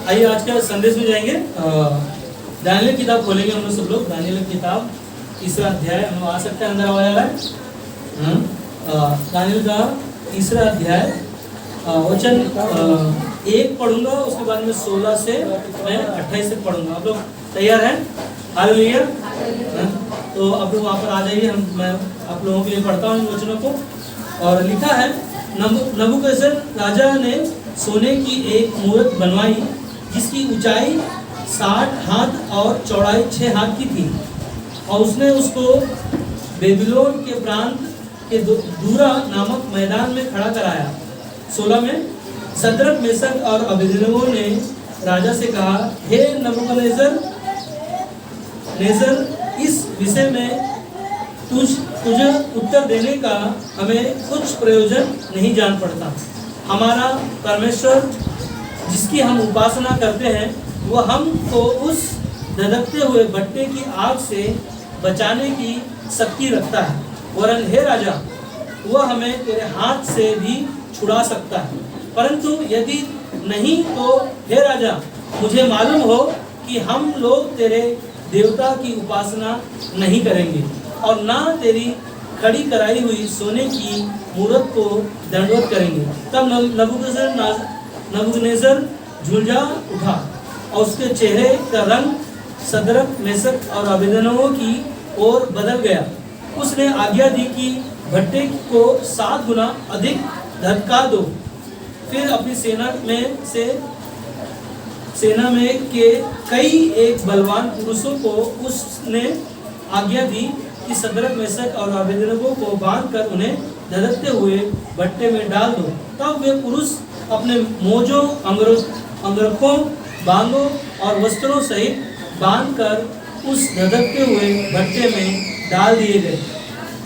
आइए आज का संदेश में जाएंगे। दानिएल की किताब खोलेंगे हम लोग सब लोग। दानिएल की किताब तीसरा अध्याय हम आ सकते हैं, अंदर आवाज आ रहा है। दानिएल का तीसरा अध्याय वचन 1 पढ़ूंगा, उसके बाद में 16 से मैं 28 तक पढ़ूंगा। आप लोग तैयार हैं? हालेलुया। तो आप लोग वहाँ पर आ जाइए। मैं आप लोगों के लिए पढ़ता हूँ इन वचनों को। और लिखा है, नबूकदनेस्सर राजा ने सोने की एक मूरत बनवाई जिसकी ऊंचाई 60 हाथ और चौड़ाई 6 हाथ की थी, और उसने उसको बेबीलोन के प्रांत के दूरा नामक मैदान में खड़ा कराया। 16 में सदरक, मेशक और अबेदनगो ने राजा से कहा, हे नबूकदनेस्सर, इस विषय में तुझे उत्तर देने का हमें कुछ प्रयोजन नहीं जान पड़ता। हमारा परमेश्वर जिसकी हम उपासना करते हैं वह हमको उस धधकते हुए भट्टे की आग से बचाने की शक्ति रखता है, वरन हे राजा, वह हमें तेरे हाथ से भी छुड़ा सकता है। परंतु यदि नहीं तो हे राजा, मुझे मालूम हो कि हम लोग तेरे देवता की उपासना नहीं करेंगे और ना तेरी खड़ी कराई हुई सोने की मूरत को दंडवत करेंगे। तब नबूकदनेस्सर झुलझा उठा और उसके चेहरे का रंग सदरक, मेशक और अबेदनगो की ओर बदल गया। उसने आज्ञा दी कि भट्टे को 7 गुना अधिक धधका दो। फिर अपनी सेना में के कई एक बलवान पुरुषों को उसने आज्ञा दी कि सदरक, मेशक और अबेदनगो को बांधकर उन्हें धधकते हुए भट्टे में डाल दो। तब वे पुरुष अपने मोजों, अंगरखों, बांगों और वस्त्रों सहित बांधकर उस धधकते हुए भट्टे में डाल दिए गए।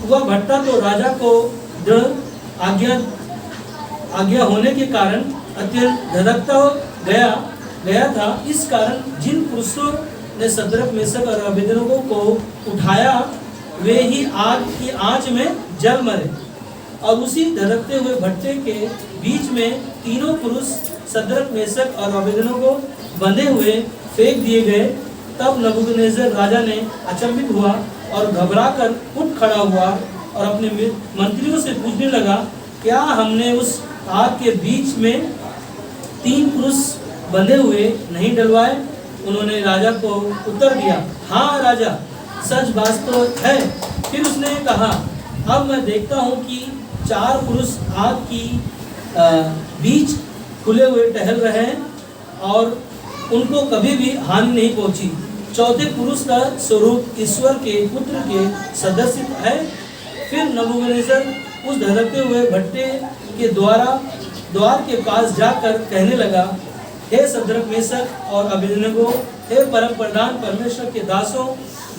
वह भट्टा तो राजा को दृढ़ आज्ञा होने के कारण अत्यंत धधकता गया था। इस कारण जिन पुरुषों ने सदरक, मेशक और अबेदनगो को उठाया वे ही आग की आंच में जल मरे। और उसी धधकते हुए भट्टे के बीच में तीनों पुरुष सदरक, मेशक और अबेदनगो बंधे हुए फेंक दिए गए। तब नबूकदनेस्सर राजा ने अचंभित हुआ और घबराकर उठ खड़ा हुआ और अपने मंत्रियों से पूछने लगा, क्या हमने उस आग के बीच में 3 पुरुष बंधे हुए नहीं डलवाए? उन्होंने राजा को उत्तर दिया, हाँ राजा, सच बात तो है। फिर उसने कहा, अब मैं देखता हूँ कि 4 पुरुष आग की बीच खुले हुए टहल रहे हैं और उनको कभी भी हानि नहीं पहुंची। 4थे पुरुष का स्वरूप ईश्वर के पुत्र के सदस्य है। फिर नबूकदनेस्सर उस धधकते हुए भट्टे के द्वार के पास जाकर कहने लगा, हे सदरक, मेशक और अबेदनगो, हे परम प्रधान परमेश्वर के दासों,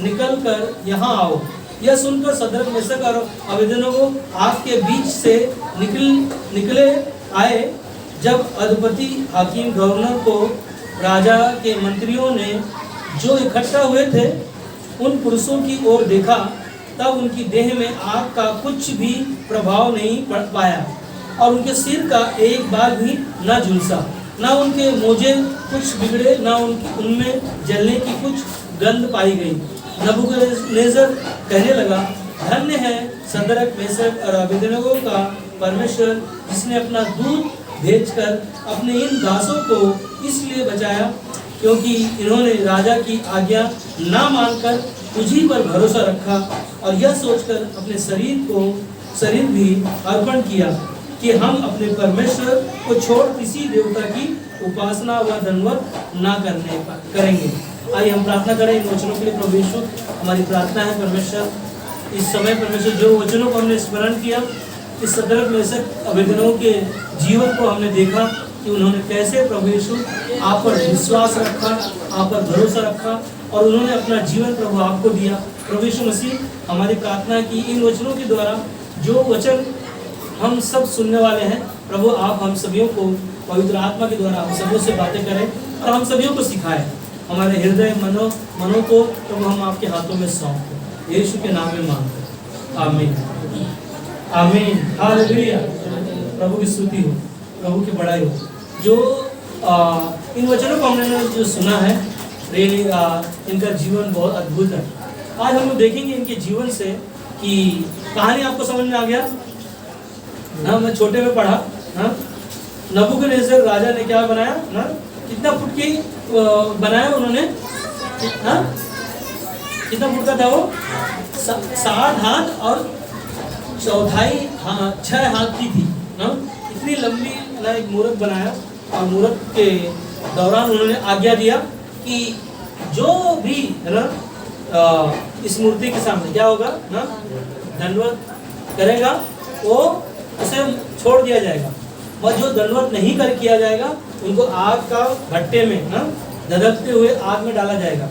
निकल कर यहाँ आओ। यह सुनकर सदरक, मेशक और अबेदनगो आग के बीच से निकले आए। जब अधिपति, हाकिम, गवर्नर को राजा के मंत्रियों ने जो इकट्ठा हुए थे उन पुरुषों की ओर देखा, तब उनकी देह में आग का कुछ भी प्रभाव नहीं पड़ पाया और उनके सिर का एक बाल भी न झुलसा, न उनके मोजे कुछ बिगड़े, न उनमें जलने की कुछ गंध पाई गई। नबूकदनेस्सर कहने लगा, धन्य है सदरक, मेशक और अबेदनगो का परमेश्वर, जिसने अपना दूत भेजकर अपने इन दासों को इसलिए बचाया क्योंकि इन्होंने राजा की आज्ञा ना मानकर तुझी पर भरोसा रखा और यह सोचकर अपने शरीर भी अर्पण किया कि हम अपने परमेश्वर को छोड़ किसी देवता की उपासना व दंडवत ना करेंगे। आइए हम प्रार्थना करें इन वचनों के लिए। प्रभु यीशु, हमारी प्रार्थना है परमेश्वर, इस समय परमेश्वर जो वचनों को हमने स्मरण किया, इस सदरक, मेशक, अबेदनगो के जीवन को हमने देखा कि उन्होंने कैसे प्रभु यीशु आप पर विश्वास रखा, आप पर भरोसा रखा और उन्होंने अपना जीवन प्रभु आपको दिया। प्रभु यीशु मसीह, हमारी प्रार्थना है कि इन वचनों के द्वारा जो वचन हम सब सुनने वाले हैं, प्रभु आप हम सभी को पवित्र आत्मा के द्वारा हम सभी से बातें करें और हम सभी को सिखाएं। हमारे हृदय मनों को प्रभु हम आपके हाथों में सौंपते, यीशु के नाम में मांगते, आमीन आमीन। हालेलुया। प्रभु की स्तुति हो, प्रभु की बड़ाई हो। जो इन वचनों को हमने जो सुना है रियली इनका जीवन बहुत अद्भुत है। आज हम लोग देखेंगे इनके जीवन से कि कहानी आपको समझ में आ गया ना। मैं छोटे में पढ़ा ना, नबूकदनेस्सर राजा ने क्या बनाया ना, कितना फुट की बनाया उन्होंने ना, कितना फुट का था वो, 7 हाथ और 1/4 6 हाथ की थी ना, इतनी लंबी ना एक मूर्त बनाया। और मूर्त के दौरान उन्होंने आज्ञा दिया कि जो भी है ना इस मूर्ति के सामने क्या होगा ना, दंडवत करेगा वो उसे छोड़ दिया जाएगा, और जो दंडवत नहीं कर किया जाएगा उनको आग का भट्टे में ना धधकते हुए आग में डाला जाएगा।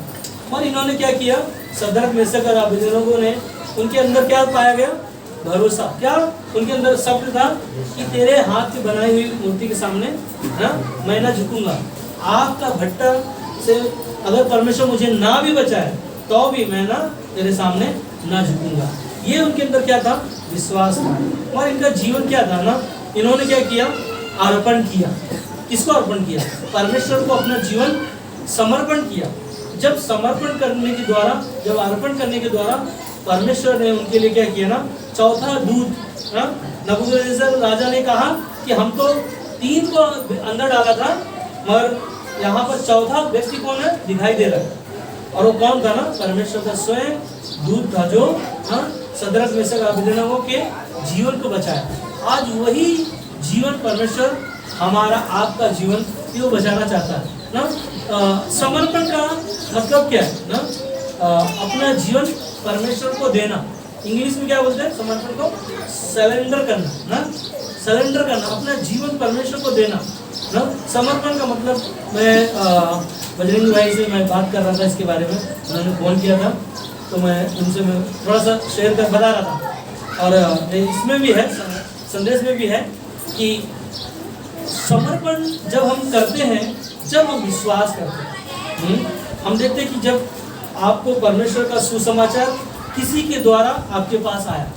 और इन्होंने क्या किया, शद्रक मेशक और अबेदनगो ने, उनके अंदर क्या पाया गया, भरोसा। क्या उनके अंदर शब्द था कि तेरे हाथ से बनाई हुई मूर्ति के सामने ना मैं ना झुकूंगा। आग का भट्टा से अगर परमेश्वर मुझे ना भी बचाए तो भी मैं ना तेरे सामने ना झुकूंगा। ये उनके अंदर क्या था, विश्वास था। और इनका जीवन क्या था ना, इन्होंने क्या किया, अर्पण किया। किसको अर्पण किया, परमेश्वर को अपना जीवन समर्पण किया। जब समर्पण करने के द्वारा, जब अर्पण करने के द्वारा परमेश्वर ने उनके लिए क्या किया ना, चौथा दूत ना, नबूकदनेस्सर राजा ने कहा कि हम तो 3 को अंदर डाला था, मगर यहाँ पर चौथा व्यक्ति कौन है दिखाई दे रहा है। और वो कौन था ना, परमेश्वर का स्वयं दूत था, जो शद्रक मेशक अबेदनगो के जीवन को बचाया। आज वही जीवन परमेश्वर हमारा आपका जीवन क्यों बचाना चाहता है ना। समर्पण का मतलब क्या है ना, अपना जीवन परमेश्वर को देना। इंग्लिश में क्या बोलते हैं समर्पण को, सरेंडर करना ना, सरेंडर करना, अपना जीवन परमेश्वर को देना ना। समर्पण का मतलब, मैं बजरंगी भाई से मैं बात कर रहा था इसके बारे में, उन्होंने फ़ोन किया था तो मैं उनसे मैं थोड़ा सा शेयर कर बता रहा था। और इसमें भी है, संदेश में भी है कि समर्पण जब हम करते हैं, जब हम विश्वास करते हैं, हम देखते हैं कि जब आपको परमेश्वर का सुसमाचार किसी के द्वारा आपके पास आया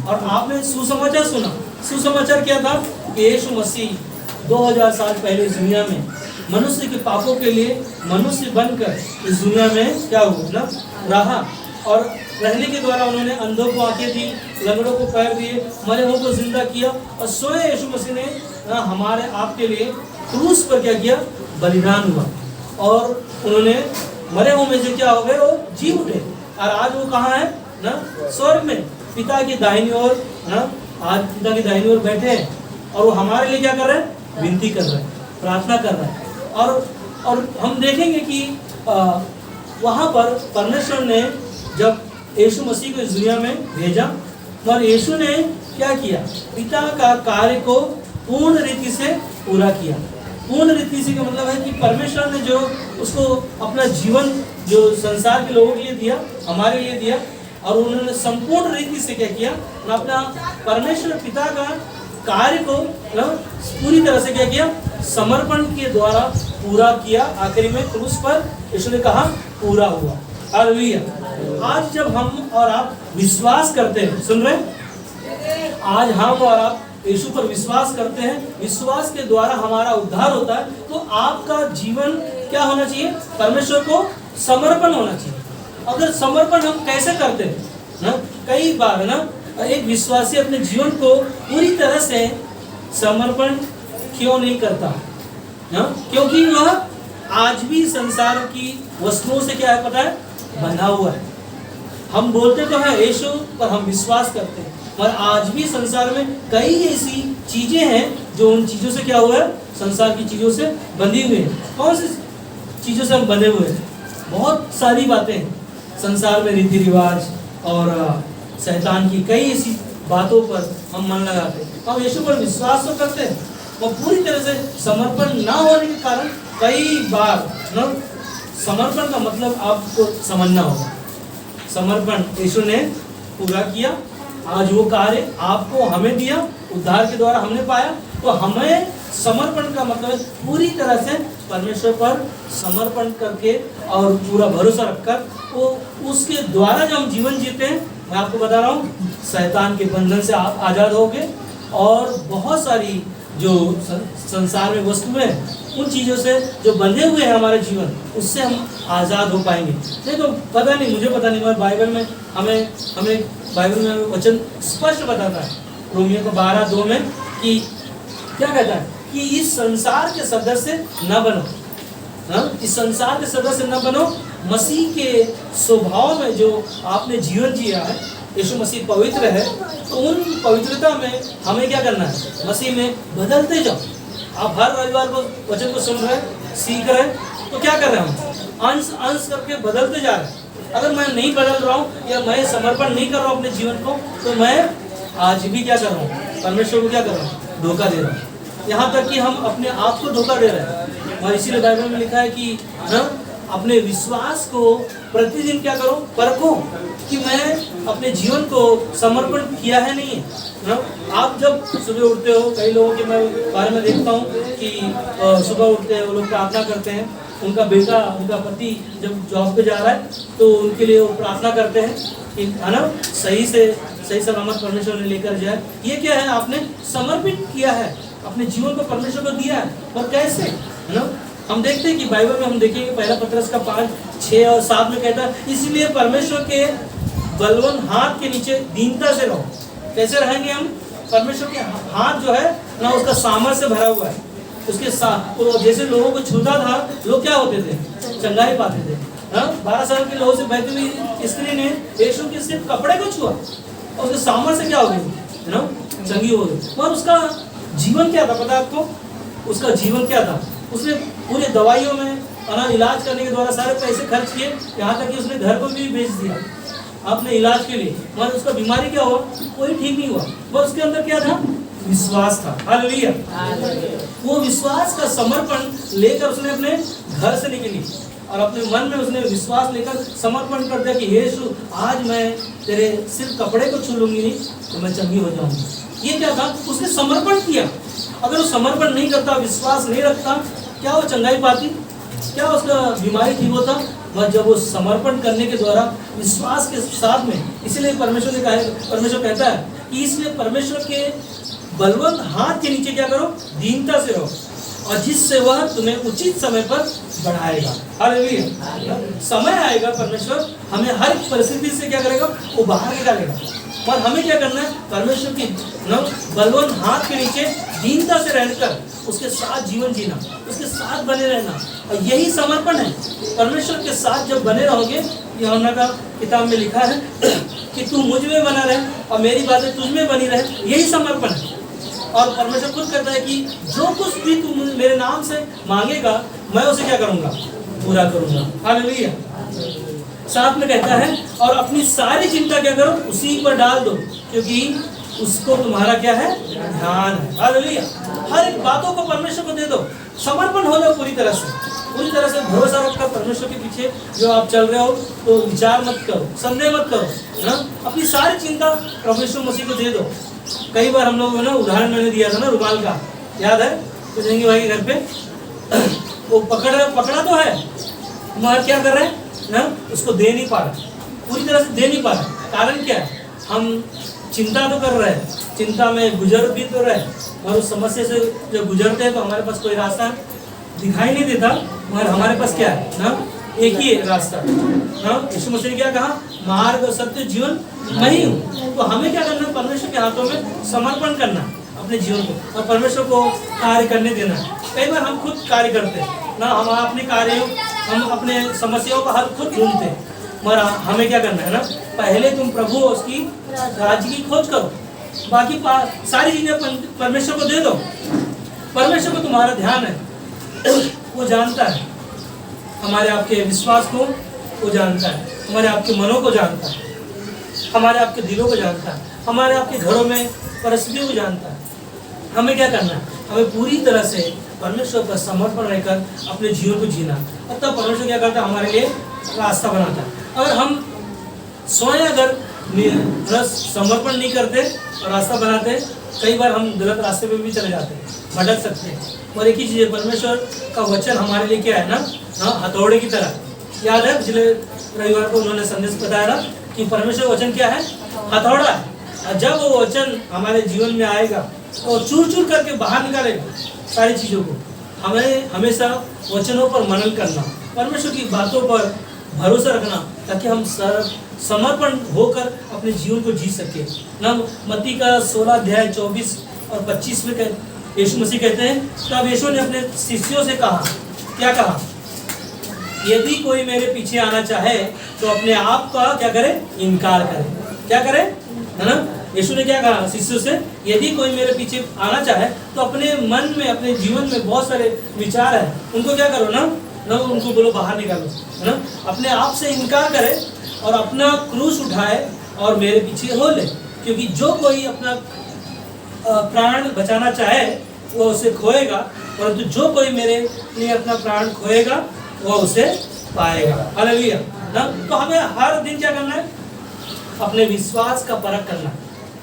और आपने सुसमाचार सुना। सुसमाचार क्या था कि यीशु मसीह 2000 साल पहले इस दुनिया में मनुष्य के पापों के लिए मनुष्य बनकर इस दुनिया में क्या हुआ ना, रहा। और रहने के द्वारा उन्होंने अंधों को आंखें दी, लंगड़ों को पैर दिए, मरे हुओं को जिंदा किया। और स्वयं यीशु मसीह ने हमारे आपके लिए क्रूस पर क्या किया, बलिदान हुआ। और उन्होंने मरे हुओं में से क्या हो गए, वो जी उठे। और आज वो कहाँ है ना, स्वर्ग में पिता की दाहिनी ओर ना, आज पिता की दाहिनी ओर बैठे हैं। और वो हमारे लिए क्या कर रहे हैं, विनती कर रहे हैं, प्रार्थना कर रहे हैं। और हम देखेंगे कि वहाँ पर परमेश्वर ने जब यीशु मसीह को इस दुनिया में भेजा, और यीशु ने क्या किया, पिता का कार्य को पूर्ण रीति से पूरा किया। पूर्ण रीति से का मतलब है कि परमेश्वर ने जो उसको अपना जीवन जो संसार के लोगों के लिए दिया, हमारे लिए दिया, और उन्होंने संपूर्ण रीति से क्या किया, अपना परमेश्वर पिता का कार्य को पूरी तरह से क्या किया, समर्पण के द्वारा पूरा किया। आखिरी में क्रूस पर यीशु ने कहा पूरा हुआ। हालेलुया। आज जब हम और आप विश्वास करते हैं, सुन रहे हैं, आज हम और आप यीशु पर विश्वास करते हैं, विश्वास के द्वारा हमारा उद्धार होता है। तो आपका जीवन क्या होना चाहिए, परमेश्वर को समर्पण होना चाहिए। अगर समर्पण हम कैसे करते हैं ना, कई बार ना एक विश्वासी अपने जीवन को पूरी तरह से समर्पण क्यों नहीं करता ना, क्योंकि वह आज भी संसार की वस्तुओं से क्या है पता है, बंधा हुआ है। हम बोलते तो हैं यीशु पर हम विश्वास करते हैं, पर आज भी संसार में कई ऐसी चीजें हैं जो उन चीजों से क्या हुआ है, संसार की चीजों से बंधी हुई है। कौन सी चीजों से हम बंधे हुए हैं, बहुत सारी बातें हैं संसार में, रीति रिवाज और शैतान की कई ऐसी बातों पर हम मन लगाते हैं। हम यीशु पर विश्वास तो करते हैं, और पूरी तरह से समर्पण ना होने के कारण कई बार ना, समर्पण का मतलब आपको समझना होगा। समर्पण यीशु ने पूरा किया, आज वो कार्य आपको हमें दिया, उद्धार के द्वारा हमने पाया। तो हमें समर्पण का मतलब पूरी तरह से परमेश्वर पर समर्पण करके और पूरा भरोसा रखकर वो उसके द्वारा जब हम जीवन जीते हैं, मैं आपको बता रहा हूँ, शैतान के बंधन से आप आज़ाद होगे और बहुत सारी जो संसार में वस्तुएं हैं, उन चीज़ों से जो बंधे हुए हैं हमारे जीवन, उससे हम आज़ाद हो पाएंगे। नहीं तो पता नहीं, मुझे पता नहीं, मगर बाइबल में हमें बाइबल में वचन स्पष्ट बताता है रोमियो को 12:2 में कि क्या कहता है कि इस संसार के सदस्य न बनो। इस संसार के सदस्य न बनो, मसीह के स्वभाव में जो आपने जीवन जिया है, यीशु मसीह पवित्र है, तो उन पवित्रता में हमें क्या करना है, मसीह में बदलते जाओ। आप हर रविवार को वचन को सुन रहे हैं, सीख रहे हैं, तो क्या कर रहे हैं हम, अंश अंश करके बदलते जा रहे हैं। अगर मैं नहीं बदल रहा हूँ या मैं समर्पण नहीं कर रहा हूँ अपने जीवन को, तो मैं आज भी क्या कर रहा हूँ, परमेश्वर को क्या कर रहा हूँ, धोखा दे रहा हूँ। यहाँ तक कि हम अपने आप को धोखा दे रहे हैं। और इसीलिए बाइबल में लिखा है कि अपने विश्वास को प्रतिदिन क्या करो, परखो कि मैं अपने जीवन को समर्पण किया है नहीं है। आप जब सुबह उठते हो, कई लोगों के मैं बारे में देखता हूँ कि सुबह उठते हैं वो लोग प्रार्थना करते हैं, उनका बेटा, उनका पति जब जॉब पे जा रहा है तो उनके लिए वो प्रार्थना करते हैं कि है ना, सही सलामत परमेश्वर ने लेकर जाए। ये क्या है, आपने समर्पित किया है, अपने जीवन को परमेश्वर को दिया है। और कैसे, है ना, हम देखते हैं कि बाइबल में हम देखेंगे पहला पत्रस का 5, 6 और 7 में कहता है, इसलिए परमेश्वर के बलवान हाथ के नीचे दीनता से रहो। कैसे रहेंगे हम, परमेश्वर के हाथ जो है ना, उसका सामर्थ्य से भरा हुआ है, उसके साथ तो जैसे लोगों को छूता था, लोग क्या होते थे, चंगाई पाते थे। 12 साल के लोगों से बहती हुई स्त्री ने यीशु के सिर्फ कपड़े को छुआ और उसके सामर्थ्य से क्या हो गई, है ना, चंगी हो गई। और उसका जीवन क्या था पता है आपको, उसका जीवन क्या था, उसने पूरे दवाइयों में इलाज करने के द्वारा सारे पैसे खर्च किए, यहाँ तक कि उसने घर को भी बेच दिया अपने इलाज के लिए, मगर उसका बीमारी क्या हुआ, कोई ठीक नहीं हुआ। पर उसके अंदर क्या था, विश्वास था। हालेलुया। वो विश्वास का समर्पण लेकर उसने अपने घर से निकली और अपने मन में उसने विश्वास लेकर समर्पण कर दिया कि यीशु, आज मैं तेरे सिर्फ कपड़े को छू लूंगी नहीं तो मैं चंगी हो जाऊंगी। ये क्या था, उसने समर्पण किया। अगर वो समर्पण नहीं करता, विश्वास नहीं रखता, क्या वो चंगाई पाती, क्या उसका बीमारी ठीक होता? बस जब वो समर्पण करने के द्वारा विश्वास के साथ में, इसीलिए परमेश्वर ने कहा, परमेश्वर कहता है कि इसलिए परमेश्वर के बलवंत हाथ के नीचे क्या करो, दीनता से रहो, और जिससे वह तुम्हें उचित समय पर बढ़ाएगा। हालेलुया। समय आएगा, परमेश्वर हमें हर परिस्थिति से क्या करेगा, वो बाहर निकालेगा। और हमें क्या करना है, परमेश्वर की बलवंत हाथ के नीचे दीनता से रहकर उसके साथ जीवन जीना, उसके साथ बने रहना, और यही समर्पण है। परमेश्वर के साथ जब बने रहोगे, यूहन्ना का किताब में लिखा है कि तू मुझ में बना रहे और मेरी बातें तुझ में बनी रहे, यही समर्पण है। और परमेश्वर खुद कहता है कि जो कुछ भी तू मेरे नाम से मांगेगा, मैं उसे क्या करूंगा, पूरा करूंगा। हालेलुया। साथ में कहता है, और अपनी सारी चिंता क्या करो, उसी पर डाल दो, क्योंकि उसको तुम्हारा क्या है, ध्यान है। हालेलुया। हर एक बातों को परमेश्वर को दे दो, समर्पण हो जाओ पूरी तरह से भरोसा रखकर परमेश्वर के पीछे जो आप चल रहे हो, तो विचार मत करो, संदेह मत करो ना, अपनी सारी चिंता परमेश्वर मसीह को दे दो। कई बार हम लोग ना, उदाहरण मैंने दिया था ना रुमाल का, याद है, तो जंगी भाई के घर पे वो पकड़ा तो है, मगर क्या कर रहे हैं ना, उसको दे नहीं पा रहा, पूरी तरह से दे नहीं पा रहा। कारण क्या है, हम चिंता तो कर रहे हैं, चिंता में गुजर भी तो रहे, और उस समस्या से जब गुजरते हैं तो हमारे पास कोई रास्ता दिखाई नहीं देता, मगर हमारे पास क्या है ना, एक ही रास्ता ना। यीशु मसीह ने क्या कहा, मार्ग और सत्य जीवन मैं ही हूँ। तो हमें क्या करना है, परमेश्वर के हाथों में समर्पण करना अपने जीवन को, और परमेश्वर को कार्य करने देना। कई बार हम खुद कार्य करते हैं ना, हम अपने कार्यों, हम अपने समस्याओं का हल खुद ढूंढते हैं, मगर हमें क्या करना है ना, पहले तुम प्रभु और उसकी राज्य की खोज करो, बाकी सारी चीजें परमेश्वर को दे दो। परमेश्वर को तुम्हारा ध्यान है, वो जानता है हमारे आपके विश्वास को, वो जानता है हमारे आपके मनों को, जानता है हमारे आपके दिलों को, जानता है हमारे आपके घरों में परिस्थितियों को, जानता है। हमें क्या करना है, हमें पूरी तरह से परमेश्वर पर समर्पण रहकर अपने जीवन को जीना, और तब परमेश्वर क्या करता है, हमारे लिए रास्ता बनाता है। अगर हम स्वयं अगर समर्पण नहीं करते और रास्ता बनाते, कई बार हम गलत रास्ते पे भी चले जाते हैं, भटक सकते हैं। और एक ही चीज़ है, परमेश्वर का वचन हमारे लिए क्या है ना, हथौड़े की तरह। याद है पिछले रविवार को उन्होंने संदेश बताया ना कि परमेश्वर वचन क्या है, हथौड़ा है। और जब वो वचन हमारे जीवन में आएगा, और चूर चूर करके बाहर निकालेगा सारी चीज़ों को। हमें हमेशा वचनों पर मनन करना, परमेश्वर की बातों पर भरोसा रखना, ताकि हम समर्पण होकर अपने जीवन को जी सके ना। मत्ती का 16 अध्याय 24 और 25 में यीशु मसीह कहते हैं, तब यीशु ने अपने शिष्यों से कहा, क्या कहा? यदि कोई मेरे पीछे आना चाहे तो अपने आप का क्या करे? इनकार करे। क्या करे? है ना। यीशु ने क्या कहा शिष्यों से? यदि कोई मेरे पीछे आना चाहे तो अपने मन में, अपने जीवन में बहुत सारे विचार है, उनको क्या करो ना, उनको बोलो बाहर निकालो, है ना। अपने आप से इनकार करे और अपना क्रूस उठाए और मेरे पीछे हो ले। क्योंकि जो कोई अपना प्राण बचाना चाहे वो उसे खोएगा, परंतु जो कोई मेरे लिए अपना प्राण खोएगा वो उसे पाएगा। हालेलुया ना। तो हमें हर दिन क्या करना है? अपने विश्वास का परख करना।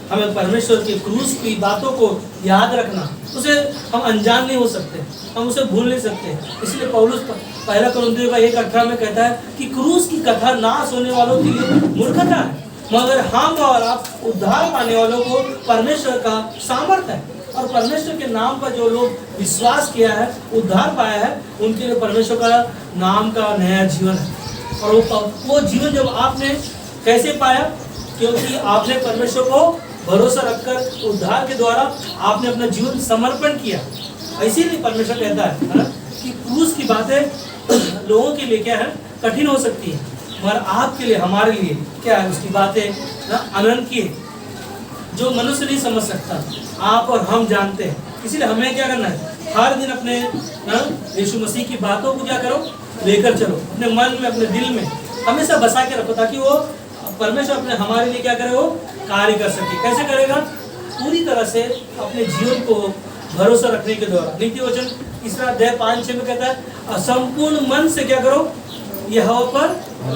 हमें परमेश्वर के क्रूस की बातों को याद रखना। उसे हम अनजान नहीं हो सकते, हम उसे भूल नहीं सकते। इसलिए पौलुस पहला कुरिन्थियों का 1:18 में कहता है कि क्रूस की कथा नाश होने वालों के लिए मूर्खता है, मगर हम और आप उद्धार पाने वालों को परमेश्वर का सामर्थ्य है। और परमेश्वर के नाम पर जो लोग विश्वास किया है, उद्धार पाया है, उनके लिए परमेश्वर का नाम का नया जीवन है। और वो जीवन जब आपने कैसे पाया? क्योंकि आपने परमेश्वर को भरोसा रखकर उद्धार के द्वारा आपने अपना जीवन समर्पण किया। इसीलिए परमेश्वर कहता है ना कि क्रूस की बातें लोगों के लिए क्या है? कठिन हो सकती है, मगर आपके लिए, हमारे लिए क्या है? उसकी बातें ना अनंत की है, जो मनुष्य नहीं समझ सकता, आप और हम जानते हैं। इसीलिए हमें क्या करना है? हर दिन अपने यीशु मसीह की बातों को क्या करो? लेकर चलो अपने मन में, अपने दिल में हमेशा बसा के रखो, ताकि वो परमेश्वर अपने हमारे लिए क्या करे? वो कार्य कर सके। कैसे करेगा? पूरी तरह से अपने जीवन को भरोसा रखने के द्वारा। नीति वचन 3 अध्याय 5-6 में कहता है, संपूर्ण मन से क्या करो? यहोवा पर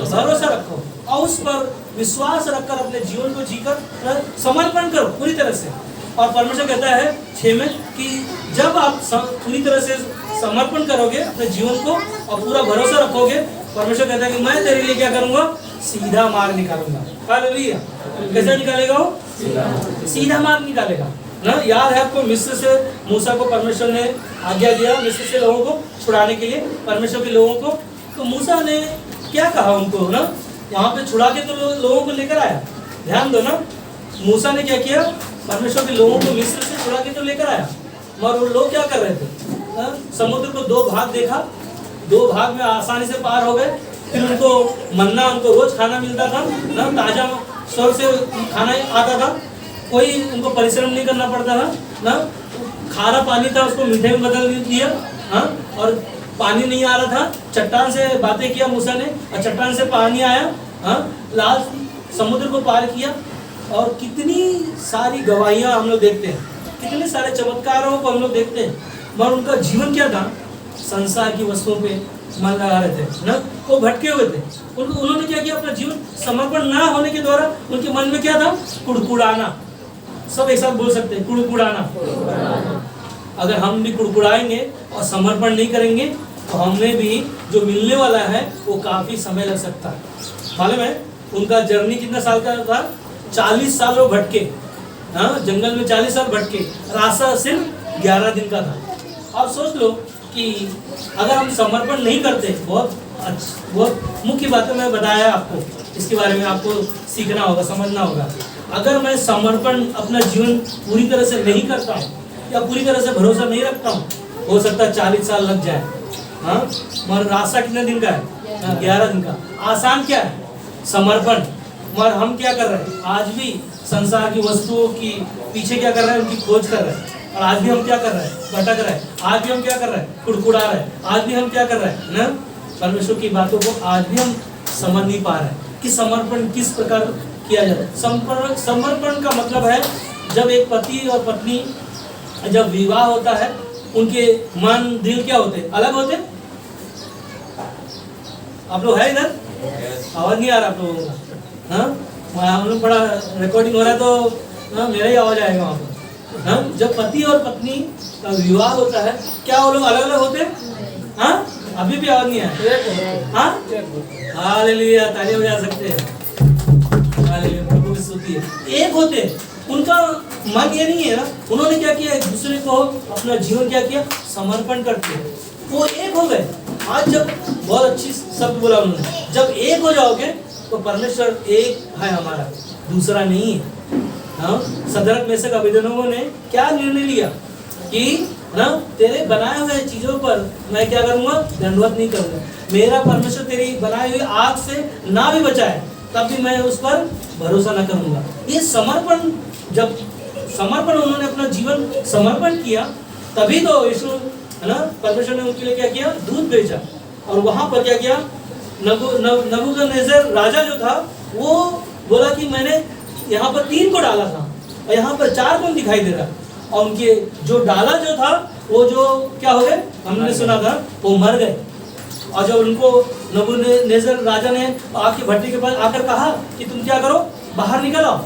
भरोसा रखो और उस पर विश्वास रखकर अपने जीवन को जीकर समर्पण करो पूरी तरह से। और परमेश्वर कहता है 6 में कि जब आप पूरी तरह से समर्पण करोगे अपने जीवन को और पूरा भरोसा रखोगे, परमेश्वर कहता है कि मैं तेरे लिए क्या करूंगा? सीधा मार्ग निकालूंगा। हालेलुया। कैसे निकालेगा वो? सीधा मार्ग निकालेगा ना। याद है आपको मिस्र से मूसा को परमेश्वर ने आज्ञा दिया, मिस्र से लोगों को छुड़ाने के लिए, परमेश्वर के लोगों को। तो मूसा ने क्या कहा उनको ना? वहाँ पे छुड़ा के तो लोगों को लेकर आया। ध्यान दो ना, मूसा ने क्या किया? परमेश्वर के लोगों को मिस्र से छुड़ा के तो लेकर आया, मगर वो लोग क्या कर रहे थे? समुद्र को 2 भाग देखा, 2 भाग में आसानी से पार हो गए। फिर उनको मन्ना, उनको रोज खाना मिलता था ना, ताजा स्वर्ग से खाना आता था, कोई उनको परिश्रम नहीं करना पड़ता था ना। खारा पानी था उसको मीठे में बदल दिया, हाँ। और पानी नहीं आ रहा था, चट्टान से बातें किया मूसा ने और चट्टान से पानी आया, हाँ। लाल समुद्र को पार किया। और कितनी सारी गवाहियाँ हम लोग देखते हैं, कितने सारे चमत्कारों को हम लोग देखते हैं, मगर उनका जीवन क्या था? संसार की वस्तुओं पे मन लगा रहे थे ना, वो भटके हुए थे। उन्होंने क्या किया? अपना जीवन समर्पण ना होने के द्वारा उनके मन में क्या था? कुड़कुड़ाना। सब एक साथ बोल सकते हैं, कुड़कुड़ाना। अगर हम भी कुड़कुड़ाएंगे और समर्पण नहीं करेंगे तो हमें भी जो मिलने वाला है वो काफी समय लग सकता है। मालूम है उनका जर्नी कितना साल का था? 40 साल वो भटके, हाँ, जंगल में 40 साल भटके, रास्ता सिर्फ 11 दिन का था। अब सोच लो कि अगर हम समर्पण नहीं करते, बहुत मुख्य बातें मैं बताया आपको, इसके बारे में आपको सीखना होगा, समझना होगा। अगर मैं समर्पण अपना जीवन पूरी तरह से नहीं करता हूँ या पूरी तरह से भरोसा नहीं रखता हूँ, हो सकता है 40 साल लग जाए, हाँ। मगर रास्ता कितने दिन का है? 11 दिन का। आसान क्या है? समर्पण। मगर हम क्या कर रहे हैं? आज भी संसार की वस्तुओं की पीछे क्या कर रहे हैं? उनकी खोज कर रहे हैं। और आज भी हम क्या कर रहे हैं? भटक रहे हैं। आज भी हम क्या कर रहे हैं? कुड़कुड़ा रहे हैं। आज भी हम क्या कर रहे हैं ना? परमेश्वर की बातों को आज भी हम समझ नहीं पा रहे हैं कि समर्पण किस प्रकार किया जाए। समर्पण का मतलब है जब एक पति और पत्नी जब विवाह होता है, उनके मन दिल क्या होते? अलग होते। आप लोग है इधर? आवाज नहीं आ रहा आप लोगों का? हाँ, हम लोग बड़ा रिकॉर्डिंग हो रहा है तो हाँ, मेरा ही आवाज आएगा वहाँ पर। हाँ, जब पति और पत्नी का विवाह होता है, क्या वो लोग अलग अलग होते? हाँ, अभी भी आवाज नहीं आया। हाँ, हालेलुया, तालियां बजा सकते हैं। हालेलुया, प्रभु की स्तुति है। एक होते, उनका मन ये नहीं है ना, उन्होंने क्या किया, एक दूसरे को अपना जीवन क्या किया, समर्पण कर दिया, वो एक हो गए। आज जब बहुत अच्छी शब्द बोला उन्होंने, जब एक हो जाओगे तो परमेश्वर एक है हमारा, दूसरा नहीं है। हाँ, सदरक मेशक अबेदनगो ने क्या निर्णय लिया कि ना तेरे बनाए हुए चीजों पर मैं क्या करूंगा, दंडवत नहीं करूंगा। मेरा परमेश्वर तेरी बनाई हुई आग से ना भी बचाए तब भी मैं उस पर भरोसा ना करूंगा। ये समर्पण, जब समर्पण उन्होंने अपना जीवन समर्पण किया तभी तो यीशु है ना, परमेश्वर ने उनके लिए क्या किया, दूध भेजा। और वहां पर क्या किया, नबूकदनेस्सर राजा जो था वो बोला कि मैंने यहाँ पर 3 को डाला था और यहाँ पर 4 को दिखाई दे रहा, और उनके जो डाला जो था वो जो क्या हो गए, हमने सुना था वो मर गए। और जब उनको नबूकदनेस्सर राजा ने आग की भट्टी के पास आकर कहा कि तुम क्या करो, बाहर निकल आओ।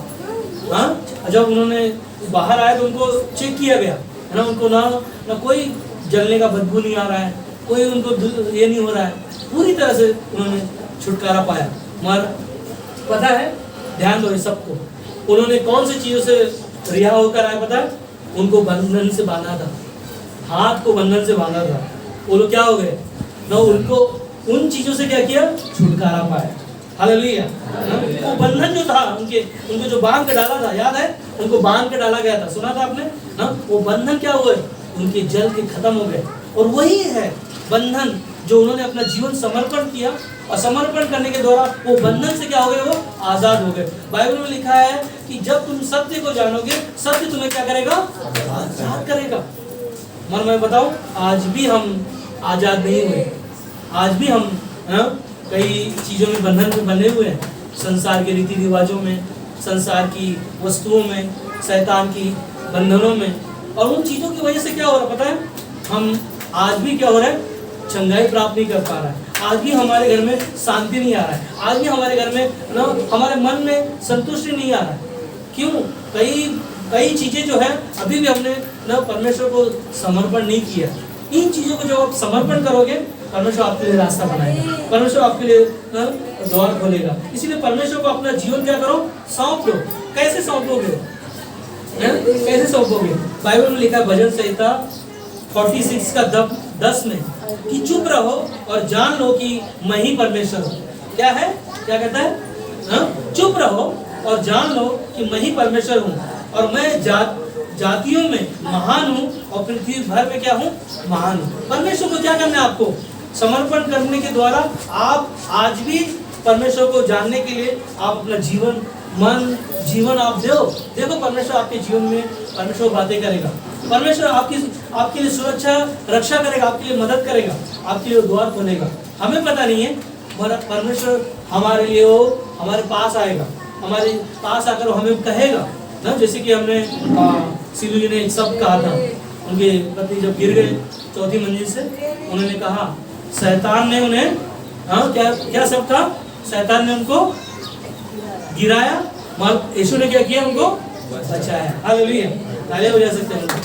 हाँ, जब उन्होंने बाहर आए तो उनको चेक किया गया है ना, उनको ना कोई जलने का बदबू नहीं आ रहा है, कोई उनको ये नहीं हो रहा है, पूरी तरह से उन्होंने छुटकारा पाया। मगर पता है, ध्यान दो इस सबको, उन्होंने कौन सी चीजों से रिहा होकर आए पता है, उनको बंधन से बांधा था, हाथ को बंधन से बांधा था। वो लोग क्या हो गए ना, उनको उन चीजों से क्या किया, छुटकारा पाया। हालेलुया। वो बंधन जो था उनको जो बांध के डाला था, याद है, उनको बांध के डाला गया था, सुना था आपने ना, वो बंधन क्या हुए, उनके जल के खत्म हो गए। और वही है बंधन जो उन्होंने अपना जीवन समर्पण किया, और समर्पण करने के द्वारा वो बंधन से क्या हो गए, वो आजाद हो गए। बाइबल में लिखा है कि जब तुम सत्य को जानोगे, सत्य तुम्हें क्या करेगा, आजाद करेगा। मन मैं बताऊं, आज भी हम आजाद नहीं हुए, आज भी हम कई चीजों में बंधन में बंधे हुए हैं, संसार के रीति रिवाजों में, संसार की वस्तुओं में, शैतान की बंधनों में। और उन चीजों की वजह से क्या हो रहा है पता है, हम आज भी क्या हो रहा है, चंगाई प्राप्त नहीं कर पा रहा है, आज भी हमारे घर में शांति नहीं आ रहा है, आज भी हमारे घर में ना हमारे मन में संतुष्टि नहीं आ रहा है। क्यों? कई चीजें जो है अभी भी हमने ना परमेश्वर को समर्पण नहीं किया। इन चीजों को जब आप समर्पण करोगे, परमेश्वर आपके लिए रास्ता बनाएगा, परमेश्वर आपके लिए द्वार खोलेगा। इसीलिए परमेश्वर को अपना जीवन क्या करो, सौंप लो। कैसे सौंपोगे, कैसे सौंपोगे? बाइबल में लिखा है भजन संहिता 46 का 10 में कि चुप रहो और जान लो कि मैं ही परमेश्वर हूँ। क्या है, क्या कहता है? चुप रहो और जान लो कि मैं ही परमेश्वर हूँ, और मैं जातियों में महान हूँ और पृथ्वी भर में क्या हूँ, महान हूँ। परमेश्वर को क्या करना है, आपको समर्पण करने के द्वारा आप आज भी परमेश्वर को जानने के लिए आप अपना जीवन, मन, जीवन आप देखो परमेश्वर आपके जीवन में परमेश्वर बातें करेगा, परमेश्वर आपके लिए सुरक्षा रक्षा करेगा, आपके लिए मदद करेगा, आपके लिए द्वार खोलेगा। हमें पता नहीं है, परमेश्वर हमारे लिए वो हमारे पास आएगा, हमारे पास आकर हमें कहेगा ना, जैसे कि हमने सिलू जी ने एक शब्द कहा था, उनके पति जब गिर गए 4थी मंजिल से, उन्होंने कहा शैतान ने उन्हें क्या शब्द था, शैतान ने उनको गिराया, मगर यीशु ने क्या किया, उनको बचाया। हालेलुया, तालियां बजा सकते हैं।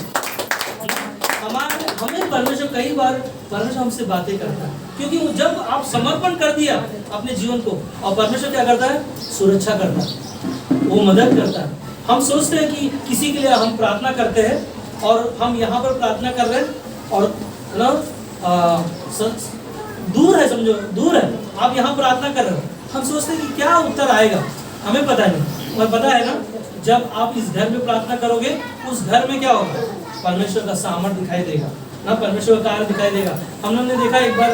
हमें परमेश्वर कई बार परमेश्वर हमसे बातें करता है, क्योंकि वो जब आप समर्पण कर दिया अपने जीवन को, और परमेश्वर क्या करता है, सुरक्षा करता है, वो मदद करता है। हम सोचते हैं कि किसी के लिए हम प्रार्थना करते हैं और हम यहाँ पर प्रार्थना कर रहे हैं और ना दूर है, समझो दूर है, आप यहाँ प्रार्थना कर रहे हो, हम सोचते हैं कि क्या उत्तर आएगा, हमें पता नहीं। और पता है ना, जब आप इस घर में प्रार्थना करोगे, उस घर में क्या होगा, परमेश्वर का सामर्थ दिखाई देगा ना, परमेश्वर का कार्य दिखाई देगा। हम लोगों ने देखा एक बार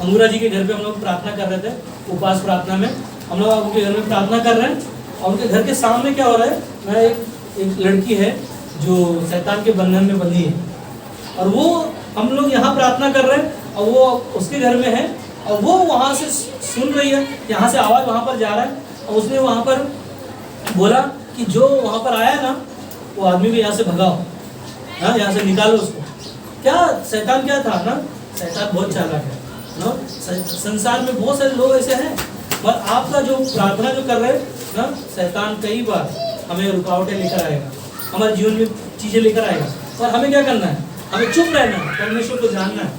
अंगूरा जी के घर पे हम लोग प्रार्थना कर रहे थे, उपवास प्रार्थना में हम लोग उनके घर में प्रार्थना कर रहे हैं, और उनके घर के सामने क्या हो रहा है ना, एक लड़की है जो शैतान के बंधन में बंधी है, और वो हम लोग यहाँ प्रार्थना कर रहे हैं और वो उसके घर में है, और वो वहाँ से सुन रही है, यहाँ से आवाज़ वहाँ पर जा रहा है, और उसने वहाँ पर बोला कि जो वहाँ पर आया ना, वो आदमी भी यहाँ से भगाओ, हाँ यहाँ से निकालो उसको। क्या शैतान क्या था ना, शैतान बहुत चालाक है ना, संसार में बहुत सारे लोग ऐसे हैं, पर आपका जो प्रार्थना जो कर रहे हैं ना, शैतान कई बार हमें रुकावटें लेकर आएगा, हमारे जीवन में चीज़ें लेकर आएगा, और हमें क्या करना है, हमें चुप रहना है, परमेश्वर को जानना है।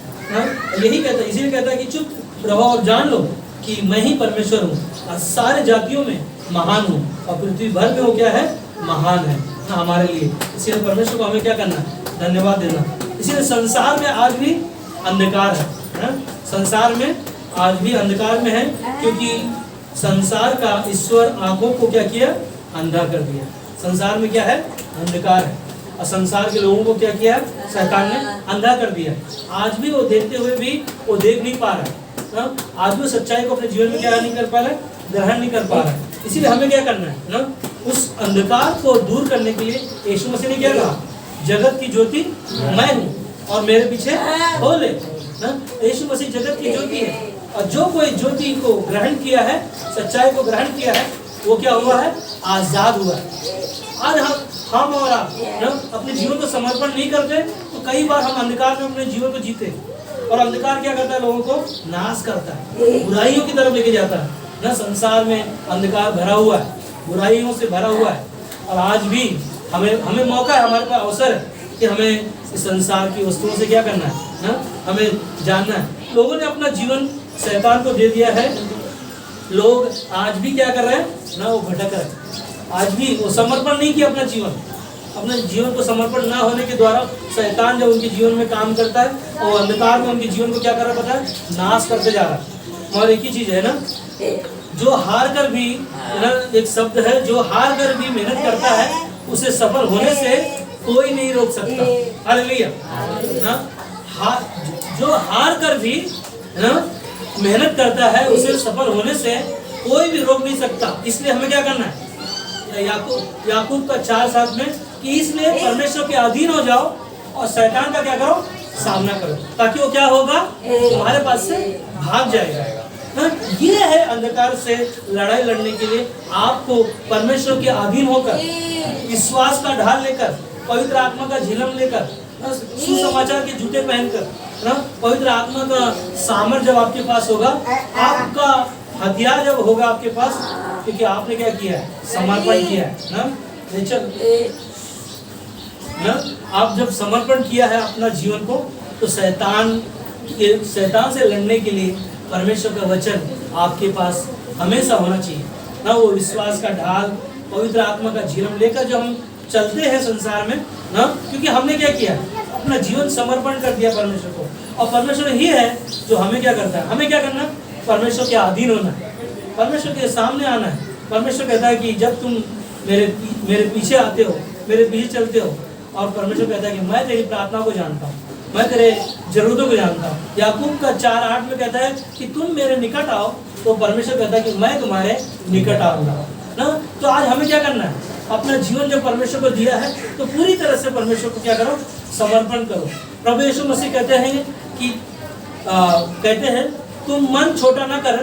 यही कहता है, इसीलिए कहता है कि चुप रहो और जान लो कि मैं ही परमेश्वर हूँ, सारे जातियों में महान हूँ, और पृथ्वी भर में वो क्या है, महान है ना हमारे लिए। इसलिए परमेश्वर को हमें क्या करना है, धन्यवाद देना। इसीलिए संसार में आज भी अंधकार है ना? संसार में आज भी अंधकार में है, क्योंकि संसार का ईश्वर आंखों को क्या किया, अंधा कर दिया। संसार में क्या है, अंधकार है, और संसार के लोगों को क्या किया, शैतान ने अंधा कर दिया। आज भी वो देखते हुए भी वो देख नहीं पा रहा है ना? आज भी सच्चाई को अपने जीवन में क्या नहीं कर पा रहा है, ग्रहण नहीं कर पा रहा है। इसीलिए हमें क्या करना है ना, उस अंधकार को दूर करने के लिए यीशु मसीह ने क्या कहा, जगत की ज्योति मैं हूँ और मेरे पीछे हो ले ना। यीशु मसीह जगत की ज्योति है, और जो कोई ज्योति को ग्रहण किया है, सच्चाई को ग्रहण किया है, वो क्या हुआ है, आजाद हुआ है। आज हम और आप ना अपने जीवन को समर्पण नहीं करते, तो कई बार हम अंधकार में अपने जीवन को जीते, और अंधकार क्या करता है, लोगों को नाश करता है, बुराइयों की तरफ लेके जाता है ना। संसार में अंधकार भरा हुआ है, बुराइयों से भरा हुआ है, और आज भी हमें मौका है, हमारे पास अवसर है कि हमें इस संसार की वस्तुओं से क्या करना है ना, हमें जानना है। लोगों ने अपना जीवन शैतान को दे दिया है। लोग आज भी क्या कर रहे हैं ना, वो भटक रहे हैं। आज भी वो समर्पण नहीं किया अपने जीवन को समर्पण ना होने के द्वारा शैतान जब उनके जीवन में काम करता है, और अंधकार में उनके जीवन को क्या कर रहा है, पता है, नाश करते जा रहा है। और एक ही चीज है ना, जो हार कर भी ना, एक शब्द है, जो हार कर भी मेहनत करता है, उसे सफल होने से कोई नहीं रोक सकता। हालेलुया ना। जो हार कर भी ना मेहनत करता है, उसे सफल होने से कोई भी रोक नहीं सकता। इसलिए हमें क्या करना है, याकूब का 4:7 में, कि इसलिए परमेश्वर के अधीन हो जाओ और शैतान का क्या करो, सामना करो, ताकि वो क्या होगा, तुम्हारे पास से भाग जाएगा। ये है अंधकार से लड़ाई लड़ने के लिए आपको परमेश्वर के अधीन होकर, विश्वास का ढाल लेकर, पवित्र आत्मा का झिलम लेकर, सुसमाचार के जूते पहनकर ना, पवित्र आत्मा का सामर्थ्य जब आपके पास होगा, आपका हथियार जब होगा आपके पास, क्योंकि आपने क्या किया है, समर्पण किया है ना। ना आप जब समर्पण किया है अपना जीवन को, तो शैतान से लड़ने के लिए परमेश्वर का वचन आपके पास हमेशा होना चाहिए ना। वो विश्वास का ढाल, पवित्र आत्मा का झिलम लेकर जब हम चलते हैं संसार में ना, क्योंकि हमने क्या किया, अपना जीवन समर्पण कर दिया परमेश्वर को, और परमेश्वर ही है जो हमें क्या करता है, हमें क्या करना, परमेश्वर के अधीन होना है, परमेश्वर के सामने आना है। परमेश्वर कहता है कि जब तुम मेरे पीछे आते हो, मेरे पीछे चलते हो, और परमेश्वर कहता है कि मैं तेरी प्रार्थना को जानता हूँ, मैं तेरे जरूरतों को जानता हूँ। याकूब का 4:8 में कहता है कि तुम मेरे निकट आओ, तो परमेश्वर कहता है कि मैं तुम्हारे निकट आऊँगा ना। तो आज हमें क्या करना है, अपना जीवन जब परमेश्वर को दिया है, तो पूरी तरह से परमेश्वर को क्या करो, समर्पण करो। प्रभु यीशु मसीह कहते हैं कि कहते हैं तुम मन छोटा ना कर,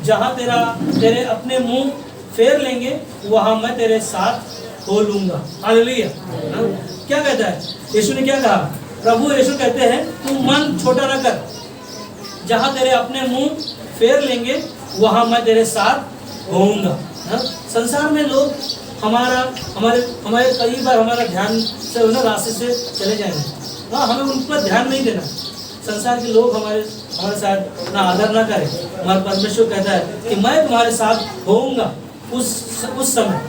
जहाँ तेरे अपने मुंह फेर लेंगे, वहाँ मैं तेरे साथ हो लूंगा। हालेलुया। क्या कहता है यीशु ने, क्या कहा, प्रभु यीशु कहते हैं तुम मन छोटा ना कर, जहाँ तेरे अपने मुंह फेर लेंगे, वहाँ मैं तेरे साथ होऊंगा। संसार में लोग हमारे कई बार हमारा ध्यान से ना रास्ते से चले जाएंगे, हमें उन पर ध्यान नहीं देना। संसार के लोग हमारे साथ ना आदर ना करें, हमारा परमेश्वर कहता है कि मैं तुम्हारे साथ होऊंगा उस समय।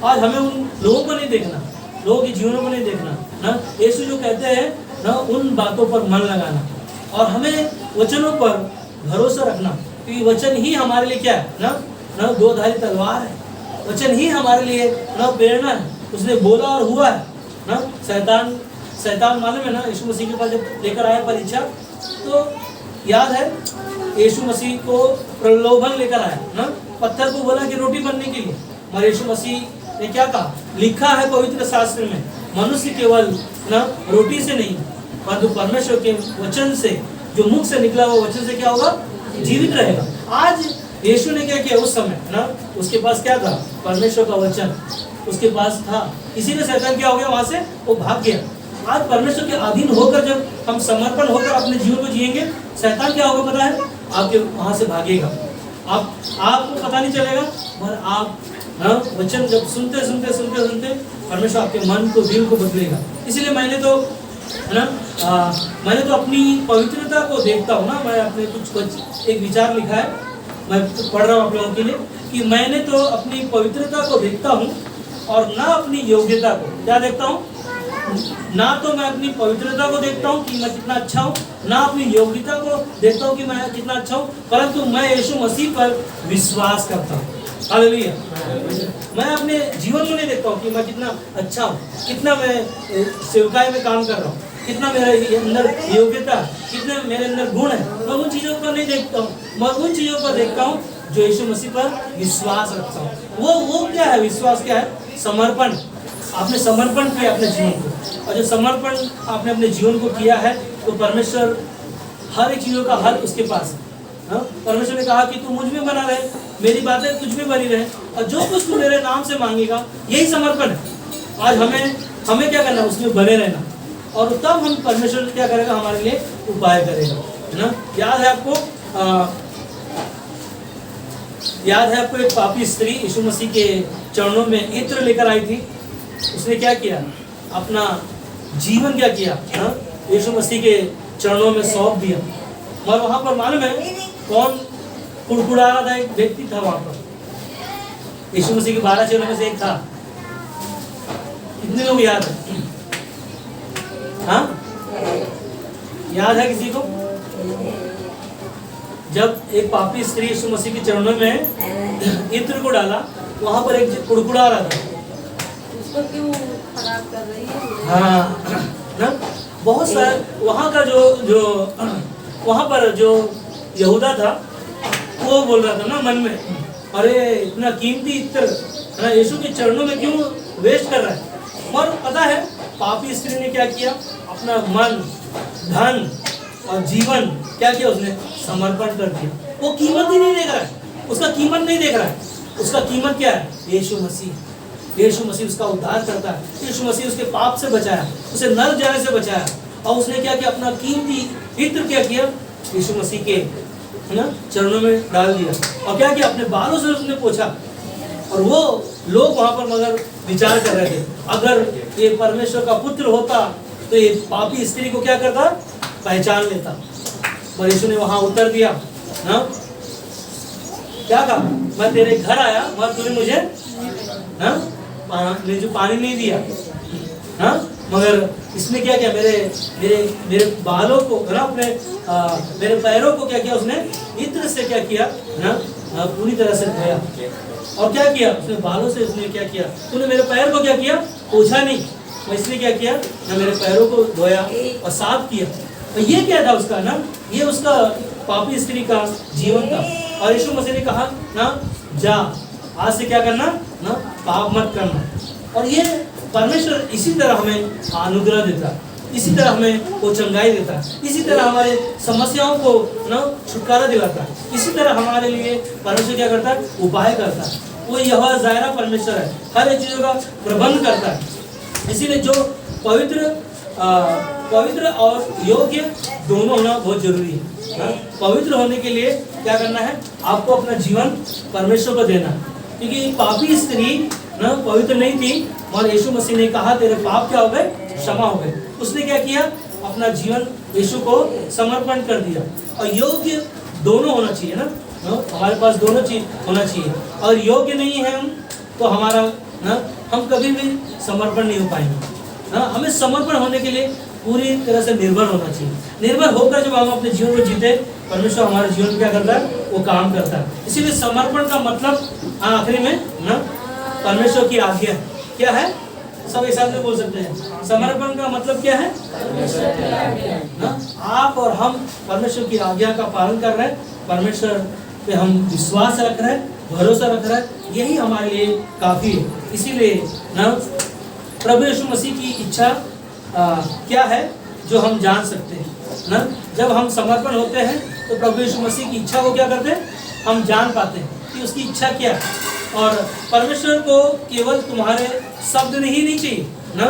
आज हमें उन लोगों को नहीं देखना, लोगों के जीवनों को नहीं देखना ना। यीशु जो कहते हैं ना, उन बातों पर मन लगाना, और हमें वचनों पर भरोसा रखना, क्योंकि वचन ही हमारे लिए क्या है ना, दो-धारी तलवार है। वचन ही हमारे लिए ना प्रेरणा है, उसने बोला और हुआ है ना। शैतान मालूम है ना, यीशु मसीह के पास जब लेकर आया परीक्षा, तो याद है यीशु मसीह को प्रलोभन लेकर आया ना, पत्थर को बोला कि रोटी बनने के लिए, मगर यीशु मसीह ने क्या कहा, लिखा है पवित्र शास्त्र में, मनुष्य केवल ना रोटी से नहीं, परंतु परमेश्वर के वचन से, जो मुख से निकला वो वचन से क्या होगा, जीवित रहेगा। आज यीशु ने क्या किया उस समय ना, उसके पास क्या था, परमेश्वर का वचन उसके पास था, इसीलिए शैतान क्या हो गया, वहां से वो भाग गया। आज परमेश्वर के अधीन होकर जब हम समर्पण होकर अपने जीवन को जिएंगे, शैतान क्या होगा पता है, आपके वहां से भागेगा। आपको पता नहीं चलेगा, पर आप वचन जब सुनते परमेश्वर आपके मन को, दिल को बदलेगा। इसलिए मैंने तो अपनी पवित्रता को देखता हूँ ना, मैं अपने कुछ एक विचार लिखा है, मैं पढ़ रहा हूँ आप लोगों के लिए कि मैंने तो अपनी पवित्रता को देखता हूँ और ना अपनी योग्यता को। क्या देखता हूँ? ना तो मैं अपनी पवित्रता को देखता हूँ कि मैं कितना अच्छा हूँ, ना अपनी योग्यता को देखता हूँ कि मैं कितना अच्छा हूँ, परंतु मैं यीशु मसीह पर विश्वास करता हूँ। हालेलुया। मैं अपने जीवन में नहीं देखता हूँ कि मैं कितना अच्छा हूँ, कितना मैं सेवकाई में काम कर रहा हूँ, कितना मेरे अंदर योग्यता, कितने मेरे अंदर गुण है। मैं उन चीज़ों पर नहीं देखता हूँ, मैं उन चीज़ों पर देखता हूँ जो यीशु मसीह पर विश्वास रखता हूँ। वो क्या है? विश्वास क्या है? समर्पण। आपने समर्पण किया अपने जीवन को, और जो समर्पण आपने अपने जीवन को किया है तो परमेश्वर हर एक चीज़ों का हल उसके पास है। परमेश्वर ने कहा कि तू मुझ में बना रहे, मेरी बातें तुझ में बनी रहे, और जो कुछ तू मेरे नाम से मांगेगा, यही समर्पण है। आज हमें क्या करना? उसमें बने रहना, और तब हम परमेश्वर क्या करेगा? हमारे लिए उपाय करेगा, है ना। याद है आपको एक पापी स्त्री यीशु मसीह के चरणों में इत्र लेकर आई थी। उसने क्या किया? अपना जीवन क्या किया? यीशु मसीह के चरणों में सौंप दिया। और वहां पर मालूम है कौन कुड़कुड़ा रहा था? एक व्यक्ति था वहां पर, यीशु मसीह के 12 चेलों में से एक था। कितने लोग याद है? हाँ, याद है किसी को? जब एक पापी स्त्री यीशु मसीह के चरणों में इत्र को डाला, वहां पर एक कुड़कुड़ा रहा था। उसको क्यों खराब कर रही है? हाँ ना, बहुत सारे वहाँ का जो वहाँ पर जो यहूदा था, वो बोल रहा था ना मन में, अरे इतना कीमती इत्र है ना, यीशु के चरणों में क्यों वेस्ट कर रहा है। और पता है पापी स्त्री ने क्या किया? अपना मन, धन और जीवन क्या किया? उसने समर्पण कर दिया। वो कीमत ही नहीं देख रहा है, उसका कीमत नहीं देख रहा है। उसका कीमत क्या है? यीशु मसीह। यीशु मसीह उसका उद्धार करता है। यीशु मसीह उसके पाप से बचाया, उसे नरक जाने से बचाया, और उसने क्या किया? अपना कीमती इत्र क्या किया? यीशु मसीह के है ना चरणों में डाल दिया, और क्या किया? अपने बालों से उसने पोंछा। और वो लोग वहां पर मगर विचार कर रहे थे, अगर ये परमेश्वर का पुत्र होता तो ये पापी स्त्री को क्या करता? पहचान लेता। पर यीशु ने वहां उत्तर दिया ना, क्या कहा? मैं तेरे घर आया मगर तूने मुझे जो पानी नहीं दिया, हाँ, मगर इसने क्या किया? मेरे बालों को ना, अपने मेरे पैरों को क्या किया? उसने इत्र से क्या किया ना, पूरी तरह से धोया। और क्या किया? उसने बालों से उसने क्या किया? तूने मेरे पैर को क्या किया? पोंछा नहीं, और इसने क्या किया ना? मेरे पैरों को धोया और साफ किया। तो ये क्या था उसका ना? ये उसका पापी स्त्री का जीवन था। और यीशु मसीह ने कहा ना, जा आज से क्या करना ना, पाप मत करना। और ये परमेश्वर इसी तरह हमें अनुग्रह देता है, इसी तरह हमें वो चंगाई देता है, इसी तरह हमारे समस्याओं को ना छुटकारा दिलाता है, इसी तरह हमारे लिए परमेश्वर क्या करता है? उपाय करता है। वो यहोवा जायरा परमेश्वर है, हर एक चीज़ों का प्रबंध करता है। इसीलिए जो पवित्र और योग्य दोनों होना बहुत जरूरी है। पवित्र होने के लिए क्या करना है? आपको अपना जीवन परमेश्वर को देना, क्योंकि पापी स्त्री ना पवित्र नहीं थी, और यीशु मसीह ने कहा तेरे पाप क्या हो गए? क्षमा हो गए। उसने क्या किया? अपना जीवन यीशु को समर्पण कर दिया। और योग्य दोनों होना चाहिए ना, हमारे पास दोनों चीज होना चाहिए। और योग्य नहीं है हम तो हमारा ना, हम कभी भी समर्पण नहीं हो पाएंगे ना। हमें समर्पण होने के लिए पूरी तरह से निर्भर होना चाहिए। निर्भर होकर जब हम अपने जीवन को जीते, परमेश्वर हमारे जीवन में क्या करता है? वो काम करता है। इसीलिए समर्पण का मतलब आखिरी में ना, परमेश्वर की आज्ञा क्या है? सब एक साथ में बोल सकते हैं। समर्पण का मतलब क्या है? ना, आप और हम परमेश्वर की आज्ञा का पालन कर रहे हैं, परमेश्वर पे हम विश्वास रख रहे हैं, भरोसा रख रहे हैं, यही हमारे लिए काफी है। इसीलिए ना प्रभु यीशु मसीह की इच्छा क्या है जो हम जान सकते हैं ना। जब हम समर्पण होते हैं तो प्रभु यीशु मसीह की इच्छा को क्या करते हैं? हम जान पाते हैं कि उसकी इच्छा क्या है। और परमेश्वर को केवल तुम्हारे शब्द नहीं चाहिए ना,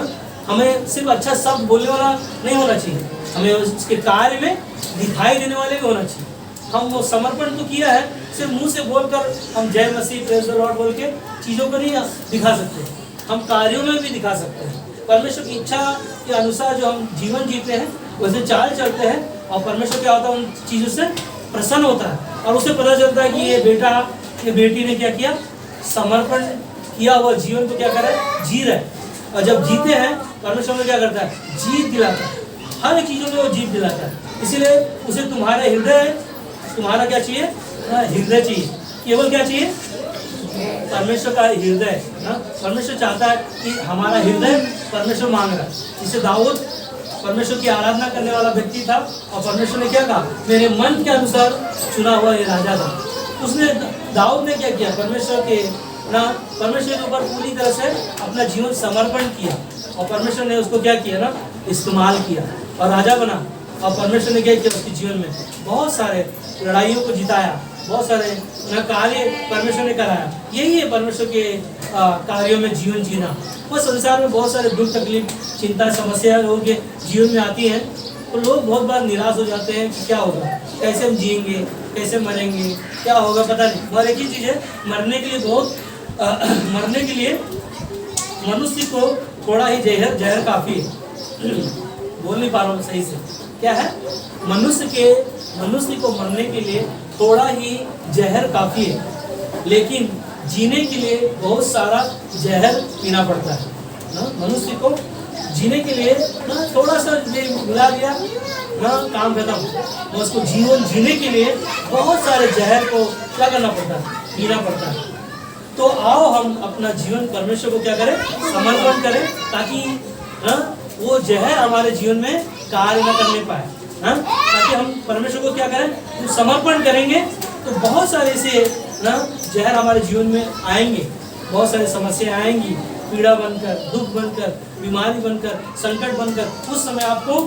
हमें सिर्फ अच्छा शब्द बोलने वाला नहीं होना चाहिए, हमें उसके कार्य में दिखाई देने वाले भी होना चाहिए। हम वो समर्पण तो किया है, सिर्फ मुंह से बोलकर हम जय मसीह प्रेज द लॉर्ड बोल के चीज़ों को नहीं दिखा सकते, हम कार्यों में भी दिखा सकते हैं। परमेश्वर की इच्छा के अनुसार जो हम जीवन जीते हैं, वैसे चाल चलते हैं, और परमेश्वर क्या होता है? उन चीज़ों से प्रसन्न होता है। और उसे पता चलता है कि ये बेटा, ये बेटी ने क्या किया, समर्पण किया हुआ जीवन को क्या कर रहा है, जी रहा है। और जब जीते हैं परमेश्वर में क्या करता है, जीत दिलाता है, हर एक चीज़ों में वो जीत दिलाता है। इसीलिए उसे तुम्हारा हृदय, तुम्हारा क्या चाहिए, हृदय चाहिए। केवल क्या चाहिए, परमेश्वर का हृदय ना। परमेश्वर चाहता है कि हमारा हृदय परमेश्वर मांग रहा है। जिसे दाऊद परमेश्वर की आराधना करने वाला व्यक्ति था और परमेश्वर ने क्या कहा, मेरे मन के अनुसार चुना हुआ ये राजा था। उसने, दाऊद ने क्या किया, परमेश्वर के ऊपर पूरी तरह से अपना जीवन समर्पण किया और परमेश्वर ने उसको क्या किया ना, इस्तेमाल किया और राजा बना। और परमेश्वर ने क्या किया, उसके जीवन में बहुत सारे लड़ाइयों को जिताया, बहुत सारे कार्य परमेश्वर ने कराया। यही है परमेश्वर के कार्यों में जीवन जीना। वो संसार में बहुत सारे दुख, तकलीफ, चिंता, समस्या लोगों के जीवन में आती हैं तो लोग बहुत बार निराश हो जाते हैं कि क्या होगा, कैसे हम जिएंगे, कैसे मरेंगे, क्या होगा पता नहीं। और एक ही चीज़ है, मरने के लिए मनुष्य को थोड़ा ही जहर काफ़ी है। बोल नहीं पा रहा हूँ सही से, क्या है, मनुष्य को मरने के लिए थोड़ा ही जहर काफ़ी है, लेकिन जीने के लिए बहुत सारा जहर पीना पड़ता है ना। मनुष्य को जीने के लिए ना थोड़ा सा मिला दिया ना, काम खत्म। तो उसको जीवन जीने के लिए बहुत सारे जहर को क्या करना पड़ता है, पीना पड़ता है। तो आओ हम अपना जीवन परमेश्वर को क्या करें, समर्पण करें, ताकि वो जहर हमारे जीवन में कार्य न करने पाए। ताकि हम परमेश्वर को क्या करें, तो समर्पण करेंगे तो बहुत सारे ऐसे जहर हमारे जीवन में आएंगे, बहुत सारी समस्याएं आएंगी, पीड़ा बनकर, दुख बनकर, बीमारी बनकर, संकट बनकर। उस समय आपको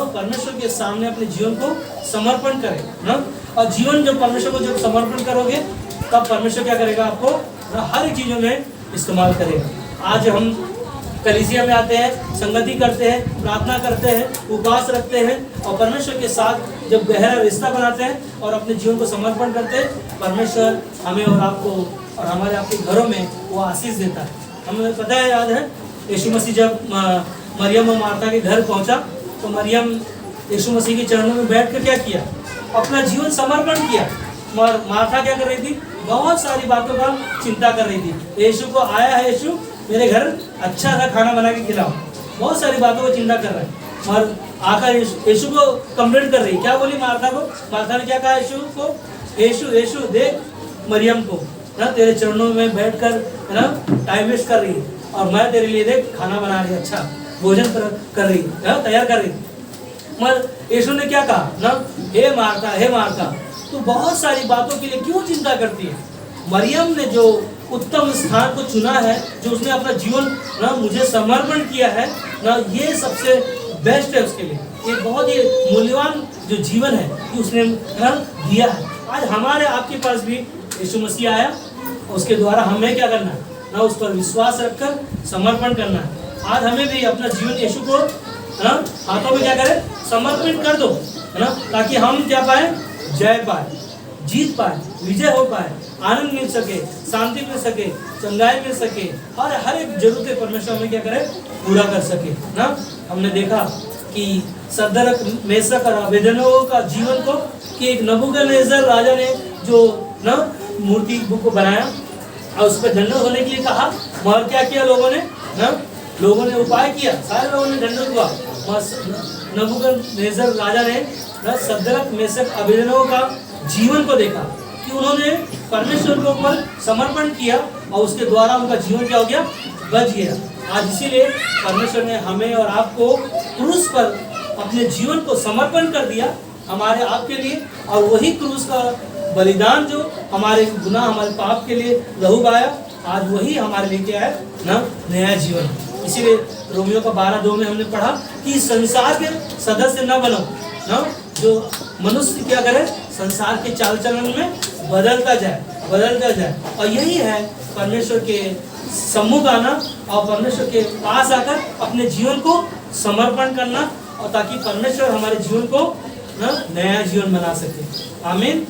परमेश्वर के सामने अपने जीवन को समर्पण करें ना। और जीवन जब परमेश्वर को जब समर्पण करोगे तब परमेश्वर क्या करेगा, आपको हर एक चीज़ों में इस्तेमाल करेगा। आज हम कलीसिया में आते हैं, संगति करते हैं, प्रार्थना करते हैं, उपवास रखते हैं और परमेश्वर के साथ जब गहरा रिश्ता बनाते हैं और अपने जीवन को समर्पण करते हैं, परमेश्वर हमें और आपको और हमारे आपके घरों में वो आशीष देता है। हमें पता है, याद है, यीशु मसीह जब मरियम और मार्था के घर पहुंचा तो मरियम यीशु मसीह के चरणों में बैठ कर क्या किया, अपना जीवन समर्पण किया। और मार्था क्या कर रही थी, बहुत सारी बातों का चिंता कर रही थी। यीशु को आया है, यीशु मेरे घर अच्छा सा खाना बना के खिलाओ, बहुत सारी बातों को चिंता कर रहा है। और आकर यीशु को कंप्लेंट कर रही, क्या बोली मार्था को, मार्था ने क्या कहा यीशु को, यीशु देख मरियम को ना तेरे चरणों में बैठकर ना टाइम वेस्ट कर रही है और मैं तेरे लिए देख खाना बना रही, अच्छा भोजन कर रही है, तैयार कर रही। मगर यीशु ने क्या कहा ना, हे मार्था तो बहुत सारी बातों के लिए क्यों चिंता करती है। मरियम ने जो उत्तम स्थान को चुना है, जो उसने अपना जीवन ना मुझे समर्पण किया है ना, ये सबसे बेस्ट है उसके लिए। ये बहुत ही मूल्यवान जो जीवन है कि उसने ना दिया है। आज हमारे आपके पास भी यीशु मसीह आया, उसके द्वारा हमें क्या करना है ना, उस पर विश्वास रखकर समर्पण करना है। आज हमें भी अपना जीवन यीशु को ना हाथों में क्या करें, समर्पित कर दो, है ना, ताकि हम क्या पाए, जय पाए, जीत पाए, विजय हो पाए, आनंद मिल सके, शांति मिल सके, चंगाई मिल सके और हर एक जरूरत परमेश्वर हमें क्या करे, पूरा कर सके ना। हमने देखा कि सदरक, मेशक और अबेदनगो का जीवन को कि एक नबूकदनेस्सर राजा ने जो ना मूर्ति को बनाया और उस पर दंडवत होने के लिए कहा, मगर क्या किया लोगों ने ना, लोगों ने उपाय किया, सारे लोगों ने दंडवत हुआ। नबूकदनेस्सर राजा ने सदरक, मेशक, अबेदनगो का जीवन को देखा कि उन्होंने परमेश्वर के ऊपर समर्पण किया और उसके द्वारा उनका जीवन क्या हो गया, बच गया। आज इसीलिए परमेश्वर ने हमें और आपको क्रूस पर अपने जीवन को समर्पण कर दिया हमारे आपके लिए, और वही क्रूस का बलिदान जो हमारे गुनाह, हमारे पाप के लिए लहू बहाया, आज वही हमारे लिए क्या है ना, नया जीवन। इसीलिए रोमियो का 12:2 में हमने पढ़ा कि संसार के सदस्य न बनो ना, जो मनुष्य क्या करे, संसार के चाल चलन में बदलता जाए। और यही है परमेश्वर के सम्मुख आना और परमेश्वर के पास आकर अपने जीवन को समर्पण करना, और ताकि परमेश्वर हमारे जीवन को ना नया जीवन बना सके। आमीन।